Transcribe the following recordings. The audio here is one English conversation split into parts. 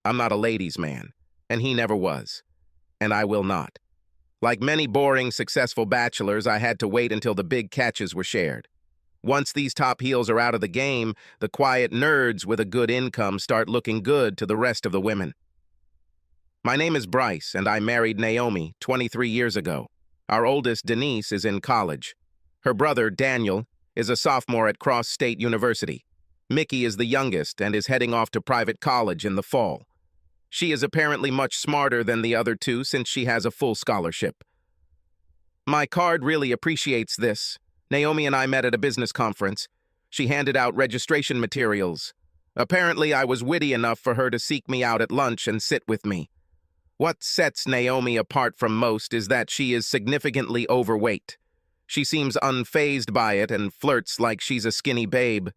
I'm not a ladies' man, and he never was, and I will not. Like many boring, successful bachelors, I had to wait until the big catches were shared. Once these top heels are out of the game, the quiet nerds with a good income start looking good to the rest of the women. My name is Bryce, and I married Naomi 23 years ago. Our oldest, Denise, is in college. Her brother, Daniel, is a sophomore at Cross State University. Mickey is the youngest and is heading off to private college in the fall. She is apparently much smarter than the other two since she has a full scholarship. My card really appreciates this. Naomi and I met at a business conference. She handed out registration materials. Apparently, I was witty enough for her to seek me out at lunch and sit with me. What sets Naomi apart from most is that she is significantly overweight. She seems unfazed by it and flirts like she's a skinny babe.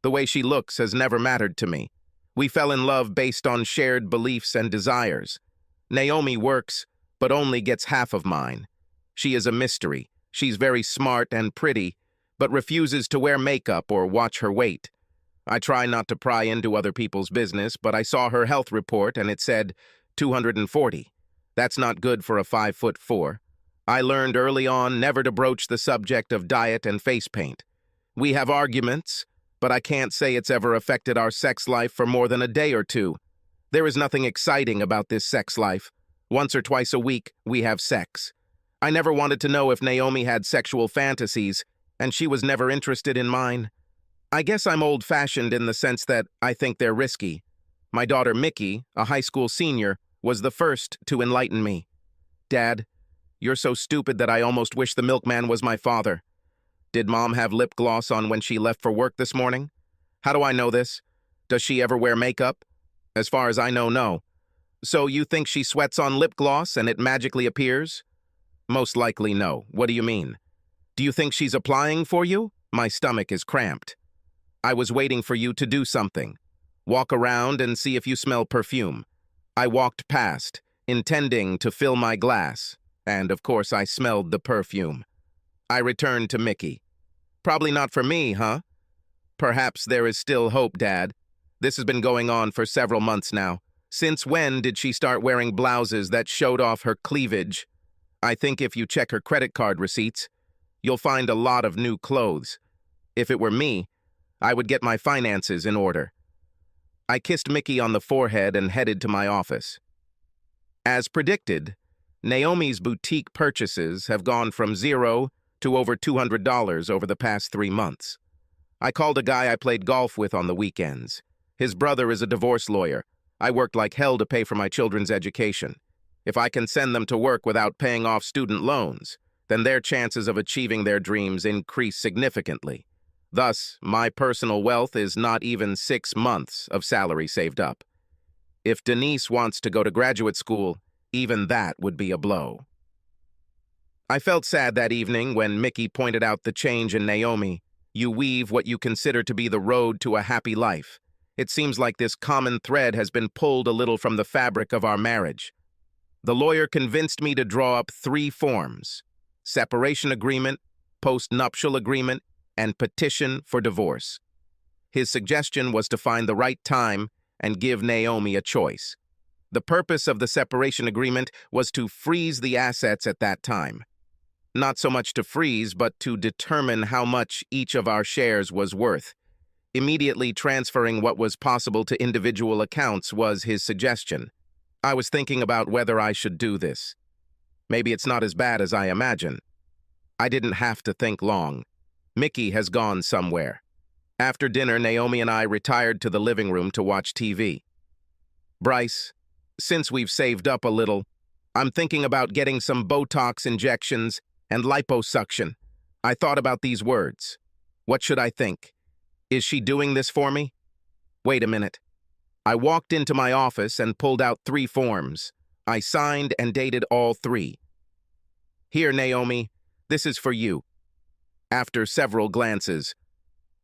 The way she looks has never mattered to me. We fell in love based on shared beliefs and desires. Naomi works, but only gets half of mine. She is a mystery. She's very smart and pretty, but refuses to wear makeup or watch her weight. I try not to pry into other people's business, but I saw her health report and it said 240. That's not good for a 5'4". I learned early on never to broach the subject of diet and face paint. We have arguments, but I can't say it's ever affected our sex life for more than a day or two. There is nothing exciting about this sex life. Once or twice a week, we have sex. I never wanted to know if Naomi had sexual fantasies, and she was never interested in mine. I guess I'm old-fashioned in the sense that I think they're risky. My daughter Mickey, a high school senior, was the first to enlighten me. Dad, you're so stupid that I almost wish the milkman was my father. Did Mom have lip gloss on when she left for work this morning? How do I know this? Does she ever wear makeup? As far as I know, no. So you think she sweats on lip gloss and it magically appears? Most likely no. What do you mean? Do you think she's applying for you? My stomach is cramped. I was waiting for you to do something. Walk around and see if you smell perfume. I walked past, intending to fill my glass, and of course I smelled the perfume. I returned to Mickey. Probably not for me, huh? Perhaps there is still hope, Dad. This has been going on for several months now. Since when did she start wearing blouses that showed off her cleavage? I think if you check her credit card receipts, you'll find a lot of new clothes. If it were me, I would get my finances in order. I kissed Mickey on the forehead and headed to my office. As predicted, Naomi's boutique purchases have gone from $0 to over $200 over the past 3 months. I called a guy I played golf with on the weekends. His brother is a divorce lawyer. I worked like hell to pay for my children's education. If I can send them to work without paying off student loans, then their chances of achieving their dreams increase significantly. Thus, my personal wealth is not even 6 months of salary saved up. If Denise wants to go to graduate school, even that would be a blow. I felt sad that evening when Mickey pointed out the change in Naomi. You weave what you consider to be the road to a happy life. It seems like this common thread has been pulled a little from the fabric of our marriage. The lawyer convinced me to draw up 3 forms: separation agreement, post-nuptial agreement, and petition for divorce. His suggestion was to find the right time and give Naomi a choice. The purpose of the separation agreement was to freeze the assets at that time. Not so much to freeze, but to determine how much each of our shares was worth. Immediately transferring what was possible to individual accounts was his suggestion. I was thinking about whether I should do this. Maybe it's not as bad as I imagine. I didn't have to think long. Mickey has gone somewhere. After dinner, Naomi and I retired to the living room to watch TV. Bryce, since we've saved up a little, I'm thinking about getting some Botox injections and liposuction. I thought about these words. What should I think? Is she doing this for me? Wait a minute. I walked into my office and pulled out 3 forms. I signed and dated all 3. Here, Naomi, this is for you. After several glances,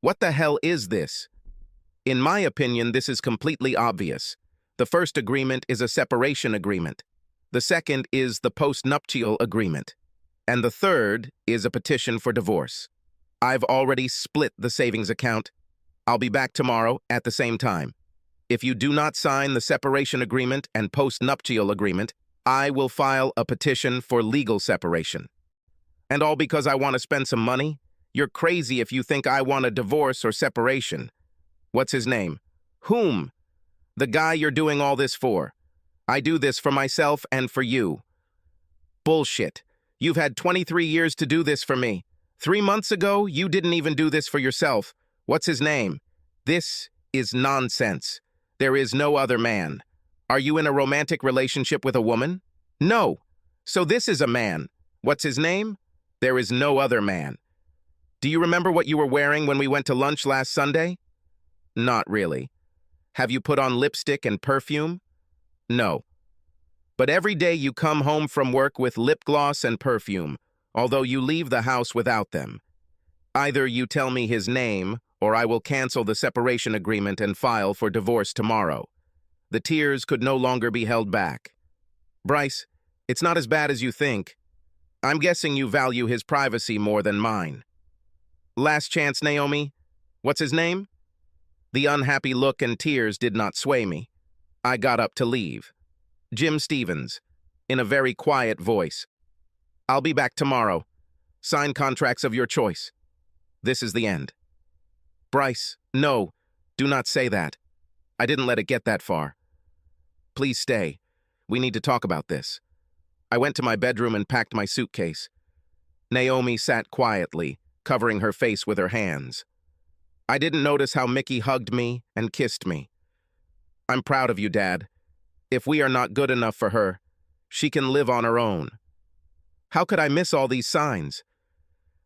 what the hell is this? In my opinion, this is completely obvious. The first agreement is a separation agreement. The second is the post-nuptial agreement. And the third is a petition for divorce. I've already split the savings account. I'll be back tomorrow at the same time. If you do not sign the separation agreement and post-nuptial agreement, I will file a petition for legal separation. And all because I want to spend some money? You're crazy if you think I want a divorce or separation. What's his name? Whom? The guy you're doing all this for. I do this for myself and for you. Bullshit. You've had 23 years to do this for me. 3 months ago, you didn't even do this for yourself. What's his name? This is nonsense. There is no other man. Are you in a romantic relationship with a woman? No. So this is a man. What's his name? There is no other man. Do you remember what you were wearing when we went to lunch last Sunday? Not really. Have you put on lipstick and perfume? No. But every day you come home from work with lip gloss and perfume, although you leave the house without them. Either you tell me his name, or I will cancel the separation agreement and file for divorce tomorrow. The tears could no longer be held back. Bryce, it's not as bad as you think. I'm guessing you value his privacy more than mine. Last chance, Naomi. What's his name? The unhappy look and tears did not sway me. I got up to leave. Jim Stevens, in a very quiet voice. I'll be back tomorrow. Sign contracts of your choice. This is the end. Bryce, no, do not say that. I didn't let it get that far. Please stay. We need to talk about this. I went to my bedroom and packed my suitcase. Naomi sat quietly, covering her face with her hands. I didn't notice how Mickey hugged me and kissed me. I'm proud of you, Dad. If we are not good enough for her, she can live on her own. How could I miss all these signs?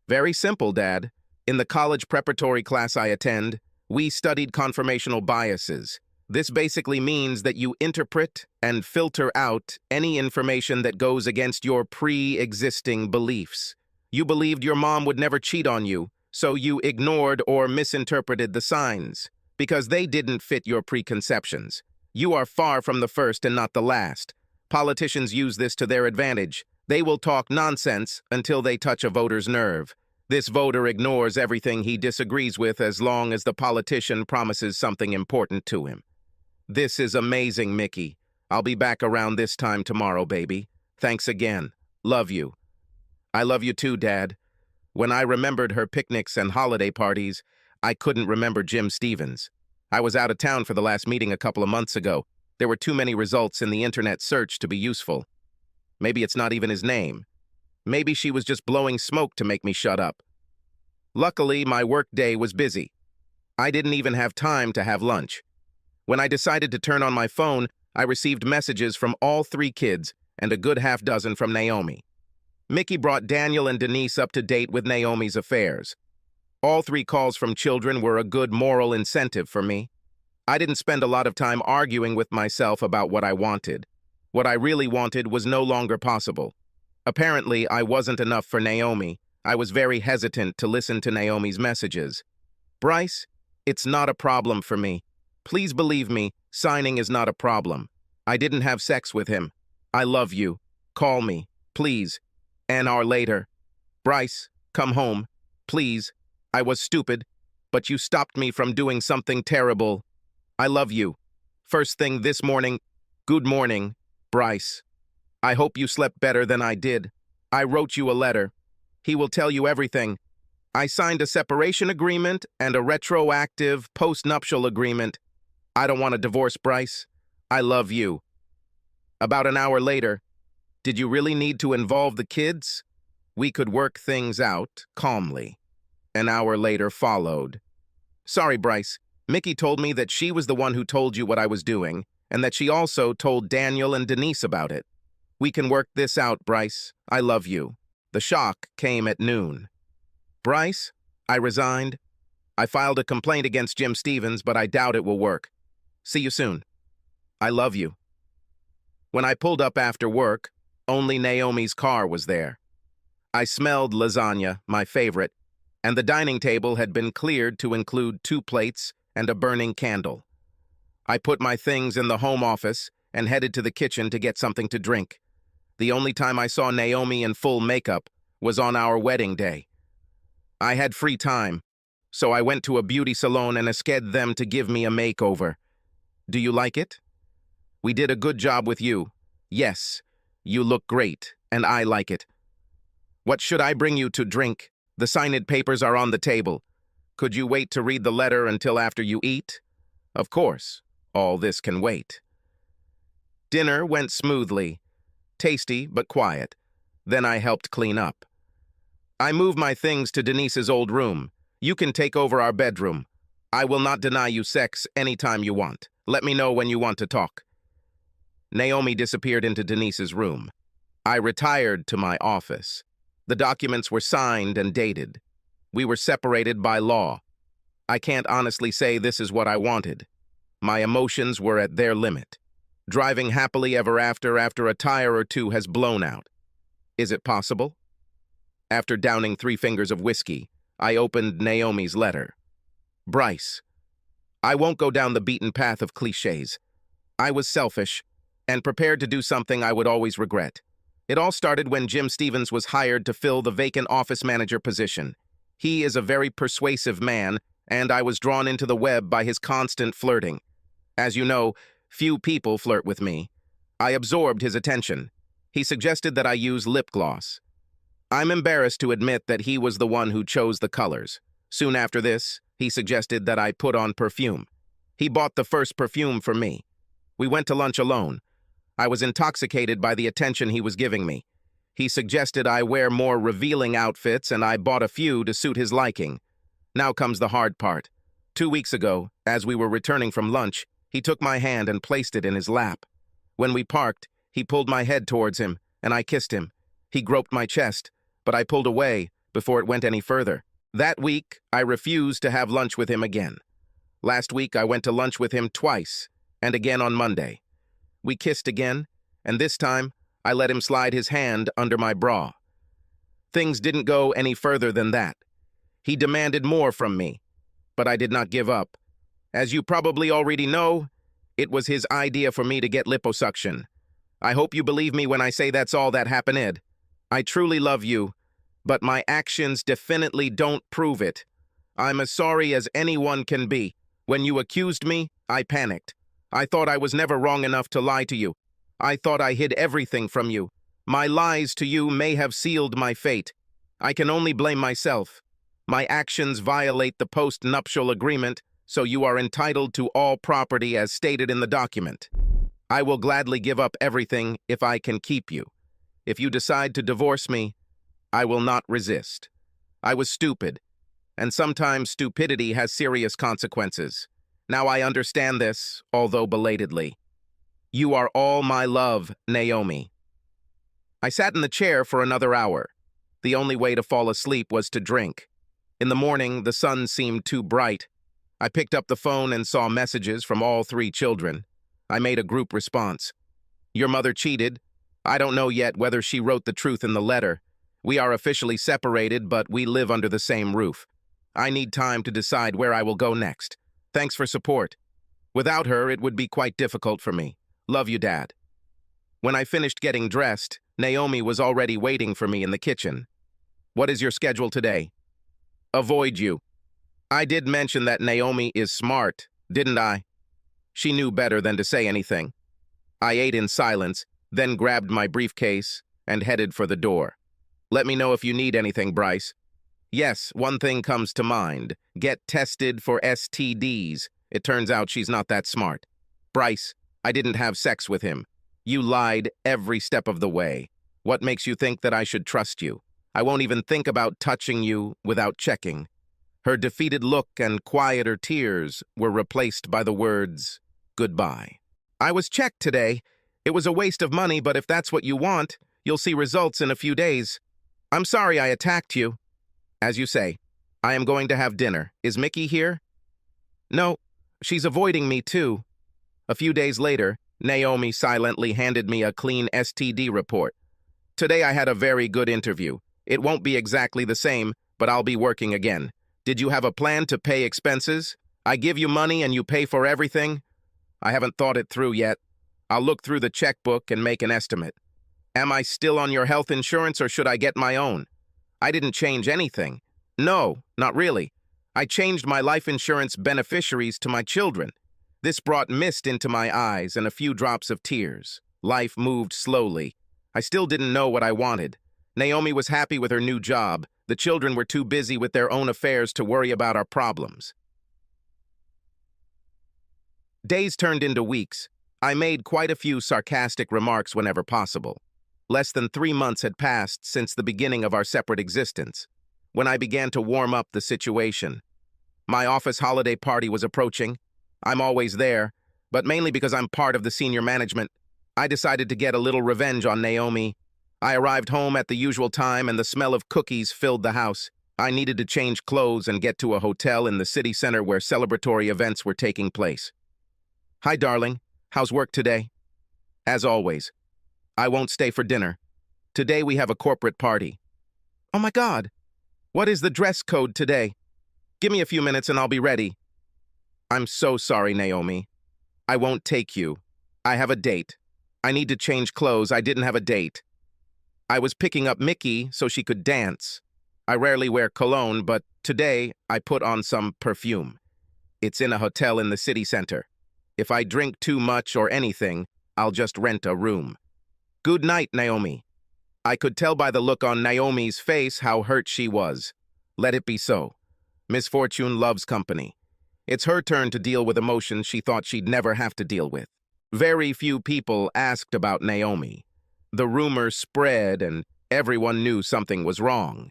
Very simple, Dad. In the college preparatory class I attend, we studied confirmational biases. This basically means that you interpret and filter out any information that goes against your pre-existing beliefs. You believed your mom would never cheat on you, so you ignored or misinterpreted the signs, because they didn't fit your preconceptions. You are far from the first and not the last. Politicians use this to their advantage. They will talk nonsense until they touch a voter's nerve. This voter ignores everything he disagrees with as long as the politician promises something important to him. This is amazing, Mickey. I'll be back around this time tomorrow, baby. Thanks again. Love you. I love you too, Dad. When I remembered her picnics and holiday parties, I couldn't remember Jim Stevens. I was out of town for the last meeting a couple of months ago. There were too many results in the internet search to be useful. Maybe it's not even his name. Maybe she was just blowing smoke to make me shut up. Luckily, my work day was busy. I didn't even have time to have lunch. When I decided to turn on my phone, I received messages from all 3 kids and a good half dozen from Naomi. Mickey brought Daniel and Denise up to date with Naomi's affairs. All 3 calls from children were a good moral incentive for me. I didn't spend a lot of time arguing with myself about what I wanted. What I really wanted was no longer possible. Apparently, I wasn't enough for Naomi. I was very hesitant to listen to Naomi's messages. Bryce, it's not a problem for me. Please believe me, signing is not a problem. I didn't have sex with him. I love you. Call me, please. An hour later. Bryce, come home, please. I was stupid, but you stopped me from doing something terrible. I love you. First thing this morning, good morning, Bryce. I hope you slept better than I did. I wrote you a letter. He will tell you everything. I signed a separation agreement and a retroactive post-nuptial agreement. I don't want a divorce, Bryce. I love you. About an hour later, did you really need to involve the kids? We could work things out calmly. An hour later followed. Sorry, Bryce. Mickey told me that she was the one who told you what I was doing, and that she also told Daniel and Denise about it. We can work this out, Bryce. I love you. The shock came at noon. Bryce, I resigned. I filed a complaint against Jim Stevens, but I doubt it will work. See you soon. I love you. When I pulled up after work, only Naomi's car was there. I smelled lasagna, my favorite, and the dining table had been cleared to include 2 plates and a burning candle. I put my things in the home office and headed to the kitchen to get something to drink. The only time I saw Naomi in full makeup was on our wedding day. I had free time, so I went to a beauty salon and asked them to give me a makeover. Do you like it? We did a good job with you. Yes, you look great, and I like it. What should I bring you to drink? The signed papers are on the table. Could you wait to read the letter until after you eat? Of course, all this can wait. Dinner went smoothly, tasty but quiet. Then I helped clean up. I moved my things to Denise's old room. You can take over our bedroom. I will not deny you sex anytime you want. Let me know when you want to talk. Naomi disappeared into Denise's room. I retired to my office. The documents were signed and dated. We were separated by law. I can't honestly say this is what I wanted. My emotions were at their limit. Driving happily ever after a tire or two has blown out. Is it possible? After downing 3 fingers of whiskey, I opened Naomi's letter. Bryce, I won't go down the beaten path of cliches. I was selfish and prepared to do something I would always regret. It all started when Jim Stevens was hired to fill the vacant office manager position. He is a very persuasive man, and I was drawn into the web by his constant flirting. As you know, few people flirt with me. I absorbed his attention. He suggested that I use lip gloss. I'm embarrassed to admit that he was the one who chose the colors. Soon after this, he suggested that I put on perfume. He bought the first perfume for me. We went to lunch alone. I was intoxicated by the attention he was giving me. He suggested I wear more revealing outfits, and I bought a few to suit his liking. Now comes the hard part. 2 weeks ago, as we were returning from lunch, he took my hand and placed it in his lap. When we parked, he pulled my head towards him, and I kissed him. He groped my chest, but I pulled away before it went any further. That week, I refused to have lunch with him again. Last week, I went to lunch with him twice, and again on Monday. We kissed again, and this time, I let him slide his hand under my bra. Things didn't go any further than that. He demanded more from me, but I did not give up. As you probably already know, it was his idea for me to get liposuction. I hope you believe me when I say that's all that happened, Ed. I truly love you, but my actions definitely don't prove it. I'm as sorry as anyone can be. When you accused me, I panicked. I thought I was never wrong enough to lie to you. I thought I hid everything from you. My lies to you may have sealed my fate. I can only blame myself. My actions violate the post-nuptial agreement, so you are entitled to all property as stated in the document. I will gladly give up everything if I can keep you. If you decide to divorce me, I will not resist. I was stupid, and sometimes stupidity has serious consequences. Now I understand this, although belatedly. You are all my love, Naomi. I sat in the chair for another hour. The only way to fall asleep was to drink. In the morning, the sun seemed too bright. I picked up the phone and saw messages from all 3 children. I made a group response. Your mother cheated. I don't know yet whether she wrote the truth in the letter. We are officially separated, but we live under the same roof. I need time to decide where I will go next. Thanks for support. Without her, it would be quite difficult for me. Love you, Dad. When I finished getting dressed, Naomi was already waiting for me in the kitchen. What is your schedule today? Avoid you. I did mention that Naomi is smart, didn't I? She knew better than to say anything. I ate in silence, then grabbed my briefcase and headed for the door. Let me know if you need anything, Bryce. Yes, one thing comes to mind. Get tested for STDs. It turns out she's not that smart. Bryce, I didn't have sex with him. You lied every step of the way. What makes you think that I should trust you? I won't even think about touching you without checking. Her defeated look and quieter tears were replaced by the words, goodbye. I was checked today. It was a waste of money, but if that's what you want, you'll see results in a few days. I'm sorry I attacked you. As you say, I am going to have dinner. Is Mickey here? No, she's avoiding me too. A few days later, Naomi silently handed me a clean STD report. Today I had a very good interview. It won't be exactly the same, but I'll be working again. Did you have a plan to pay expenses? I give you money and you pay for everything? I haven't thought it through yet. I'll look through the checkbook and make an estimate. Am I still on your health insurance or should I get my own? I didn't change anything. No, not really. I changed my life insurance beneficiaries to my children. This brought mist into my eyes and a few drops of tears. Life moved slowly. I still didn't know what I wanted. Naomi was happy with her new job. The children were too busy with their own affairs to worry about our problems. Days turned into weeks. I made quite a few sarcastic remarks whenever possible. Less than 3 months had passed since the beginning of our separate existence, when I began to warm up the situation. My office holiday party was approaching. I'm always there, but mainly because I'm part of the senior management. I decided to get a little revenge on Naomi. I arrived home at the usual time and the smell of cookies filled the house. I needed to change clothes and get to a hotel in the city center where celebratory events were taking place. "Hi, darling. How's work today?" "As always. I won't stay for dinner. Today we have a corporate party." "Oh my God. What is the dress code today? Give me a few minutes and I'll be ready." "I'm so sorry, Naomi. I won't take you. I have a date. I need to change clothes. I didn't have a date. I was picking up Mickey so she could dance. I rarely wear cologne, but today I put on some perfume. It's in a hotel in the city center. If I drink too much or anything, I'll just rent a room. Good night, Naomi." I could tell by the look on Naomi's face how hurt she was. Let it be so. Misfortune loves company. It's her turn to deal with emotions she thought she'd never have to deal with. Very few people asked about Naomi. The rumors spread and everyone knew something was wrong.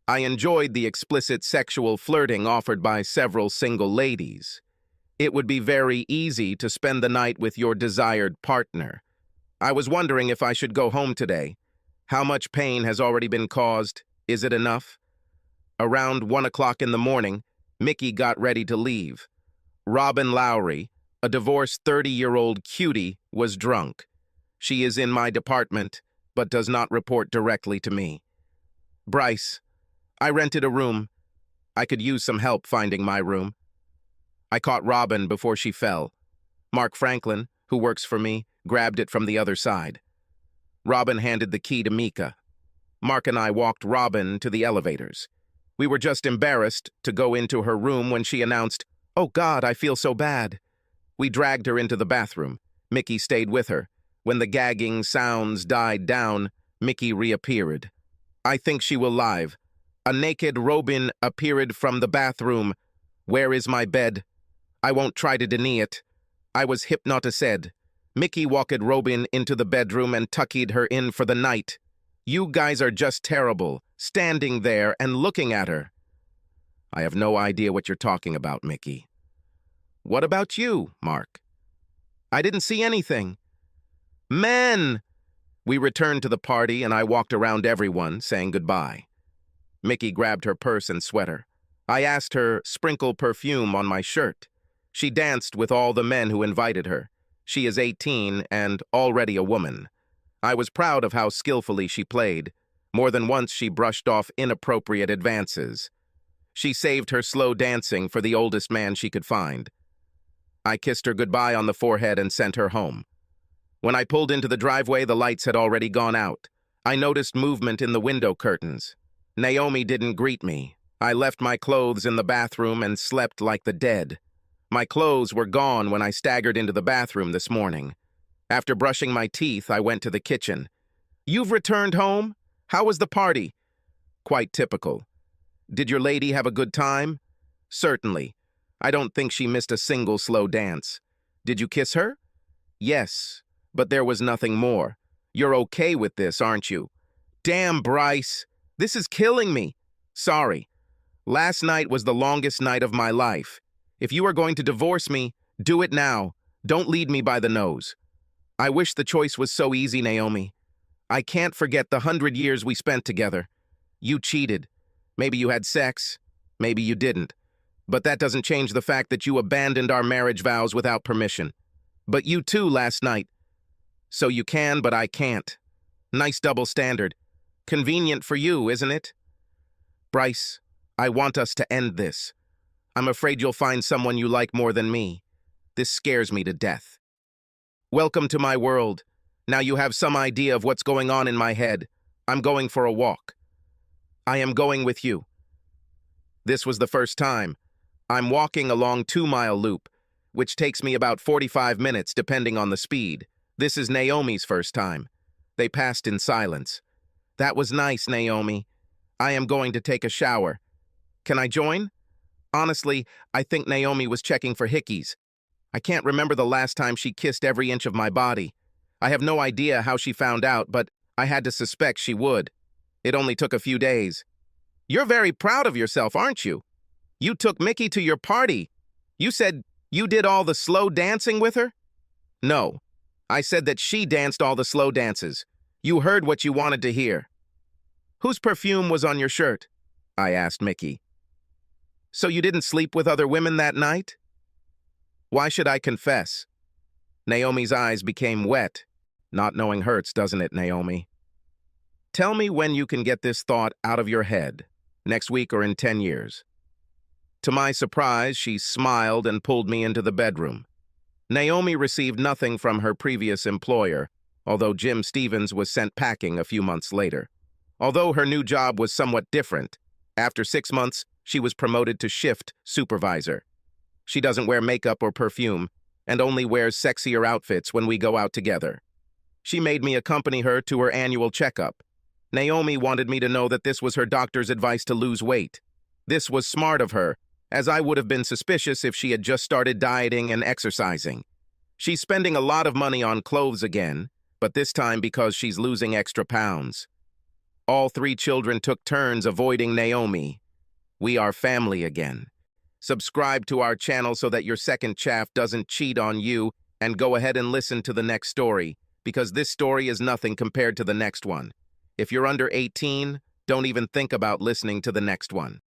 I enjoyed the explicit sexual flirting offered by several single ladies. It would be very easy to spend the night with your desired partner. I was wondering if I should go home today. How much pain has already been caused? Is it enough? Around 1 o'clock in the morning, Mickey got ready to leave. Robin Lowry, a divorced 30-year-old cutie, was drunk. She is in my department, but does not report directly to me. Bryce, I rented a room. I could use some help finding my room. I caught Robin before she fell. Mark Franklin, who works for me, grabbed it from the other side. Robin handed the key to Mika. Mark and I walked Robin to the elevators. We were just embarrassed to go into her room when she announced, "Oh God, I feel so bad." We dragged her into the bathroom. Mickey stayed with her. When the gagging sounds died down, Mickey reappeared. I think she will live. A naked Robin appeared from the bathroom. "Where is my bed?" I won't try to deny it. I was hypnotized. Mickey walked Robin into the bedroom and tucked her in for the night. You guys are just terrible, standing there and looking at her. I have no idea what you're talking about, Mickey. What about you, Mark? I didn't see anything. Men! We returned to the party and I walked around everyone, saying goodbye. Mickey grabbed her purse and sweater. I asked her, sprinkle perfume on my shirt. She danced with all the men who invited her. She is 18 and already a woman. I was proud of how skillfully she played. More than once she brushed off inappropriate advances. She saved her slow dancing for the oldest man she could find. I kissed her goodbye on the forehead and sent her home. When I pulled into the driveway, the lights had already gone out. I noticed movement in the window curtains. Naomi didn't greet me. I left my clothes in the bathroom and slept like the dead. My clothes were gone when I staggered into the bathroom this morning. After brushing my teeth, I went to the kitchen. You've returned home? How was the party? Quite typical. Did your lady have a good time? Certainly. I don't think she missed a single slow dance. Did you kiss her? Yes, but there was nothing more. You're okay with this, aren't you? Damn, Bryce. This is killing me. Sorry. Last night was the longest night of my life. If you are going to divorce me, do it now. Don't lead me by the nose. I wish the choice was so easy, Naomi. I can't forget the 100 years we spent together. You cheated. Maybe you had sex. Maybe you didn't. But that doesn't change the fact that you abandoned our marriage vows without permission. But you too last night. So you can, but I can't. Nice double standard. Convenient for you, isn't it? Bryce, I want us to end this. I'm afraid you'll find someone you like more than me. This scares me to death. Welcome to my world. Now you have some idea of what's going on in my head. I'm going for a walk. I am going with you. This was the first time. I'm walking along 2 Mile Loop. which takes me about 45 minutes depending on the speed. This is Naomi's first time. They passed in silence. That was nice, Naomi. I am going to take a shower. Can I join? Honestly, I think Naomi was checking for hickeys. I can't remember the last time she kissed every inch of my body. I have no idea how she found out, but I had to suspect she would. It only took a few days. You're very proud of yourself, aren't you? You took Mickey to your party. You said you did all the slow dancing with her? No. I said that she danced all the slow dances. You heard what you wanted to hear. Whose perfume was on your shirt? I asked Mickey. So you didn't sleep with other women that night? Why should I confess? Naomi's eyes became wet. Not knowing hurts, doesn't it, Naomi? Tell me when you can get this thought out of your head, next week or in 10 years. To my surprise, she smiled and pulled me into the bedroom. Naomi received nothing from her previous employer, although Jim Stevens was sent packing a few months later. Although her new job was somewhat different, after 6 months, she was promoted to shift supervisor. She doesn't wear makeup or perfume, and only wears sexier outfits when we go out together. She made me accompany her to her annual checkup. Naomi wanted me to know that this was her doctor's advice to lose weight. This was smart of her, as I would have been suspicious if she had just started dieting and exercising. She's spending a lot of money on clothes again, but this time because she's losing extra pounds. All 3 children took turns avoiding Naomi. We are family again. Subscribe to our channel so that your second chaff doesn't cheat on you, and go ahead and listen to the next story, because this story is nothing compared to the next one. If you're under 18, don't even think about listening to the next one.